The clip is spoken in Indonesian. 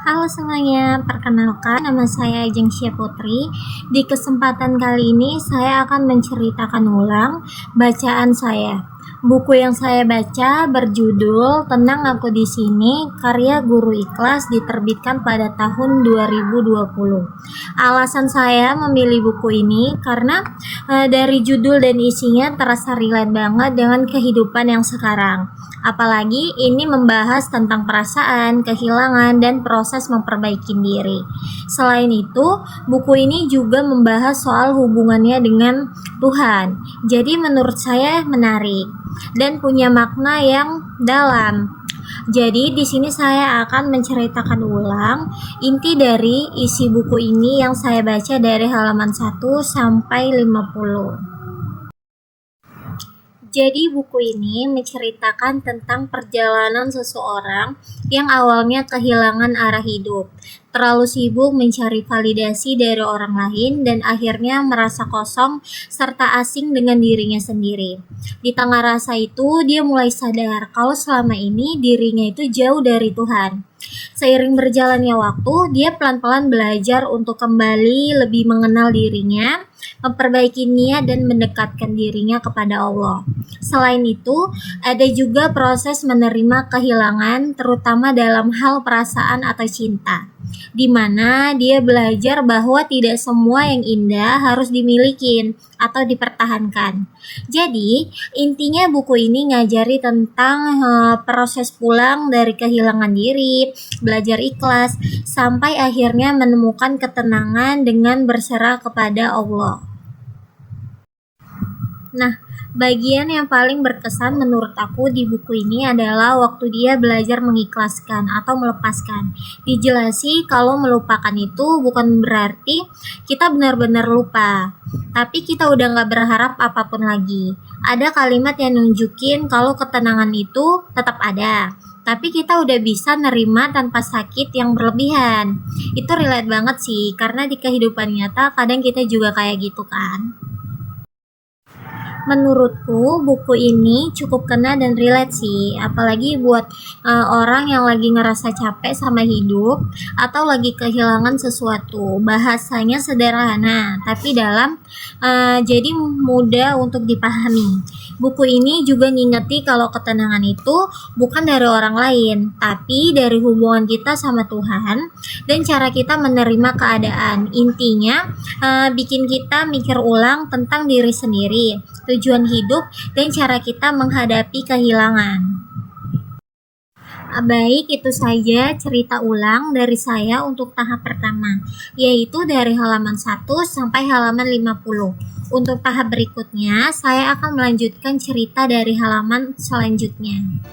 Halo semuanya, perkenalkan nama saya Jengsya Putri. Di kesempatan kali ini saya akan menceritakan ulang bacaan saya. Buku yang saya baca berjudul Tenang Aku di Sini, karya Guru Ikhlas, diterbitkan pada tahun 2020. Alasan saya memilih buku ini karena dari judul dan isinya terasa relate banget dengan kehidupan yang sekarang. Apalagi ini membahas tentang perasaan, kehilangan, dan proses memperbaiki diri. Selain itu, buku ini juga membahas soal hubungannya dengan Tuhan. Jadi menurut saya menarik dan punya makna yang dalam. Jadi di sini saya akan menceritakan ulang inti dari isi buku ini yang saya baca dari halaman 1 sampai 50. Jadi buku ini menceritakan tentang perjalanan seseorang yang awalnya kehilangan arah hidup, terlalu sibuk mencari validasi dari orang lain dan akhirnya merasa kosong serta asing dengan dirinya sendiri. Di tengah rasa itu, dia mulai sadar kalau selama ini dirinya itu jauh dari Tuhan. Seiring berjalannya waktu, dia pelan-pelan belajar untuk kembali lebih mengenal dirinya, memperbaiki niat dan mendekatkan dirinya kepada Allah. Selain itu, ada juga proses menerima kehilangan, terutama dalam hal perasaan atau cinta, di mana dia belajar bahwa tidak semua yang indah harus dimiliki atau dipertahankan. Jadi, intinya buku ini ngajari tentang proses pulang dari kehilangan diri, belajar ikhlas, sampai akhirnya menemukan ketenangan dengan berserah kepada Allah. Nah, bagian yang paling berkesan menurut aku di buku ini adalah waktu dia belajar mengikhlaskan atau melepaskan. Dijelasi kalau melupakan itu bukan berarti kita benar-benar lupa, tapi kita udah gak berharap apapun lagi. Ada kalimat yang nunjukin kalau ketenangan itu tetap ada, tapi kita udah bisa nerima tanpa sakit yang berlebihan. Itu relate banget sih, karena di kehidupan nyata kadang kita juga kayak gitu kan. Menurutku buku ini cukup kena dan relate sih, apalagi buat orang yang lagi ngerasa capek sama hidup atau lagi kehilangan sesuatu. Bahasanya sederhana tapi dalam, jadi mudah untuk dipahami. Buku ini juga ngingeti kalau ketenangan itu bukan dari orang lain, tapi dari hubungan kita sama Tuhan dan cara kita menerima keadaan. Intinya bikin kita mikir ulang tentang diri sendiri, tujuan hidup, dan cara kita menghadapi kehilangan. Baik, itu saja cerita ulang dari saya untuk tahap pertama, yaitu dari halaman 1 sampai halaman 50. Untuk tahap berikutnya, saya akan melanjutkan cerita dari halaman selanjutnya.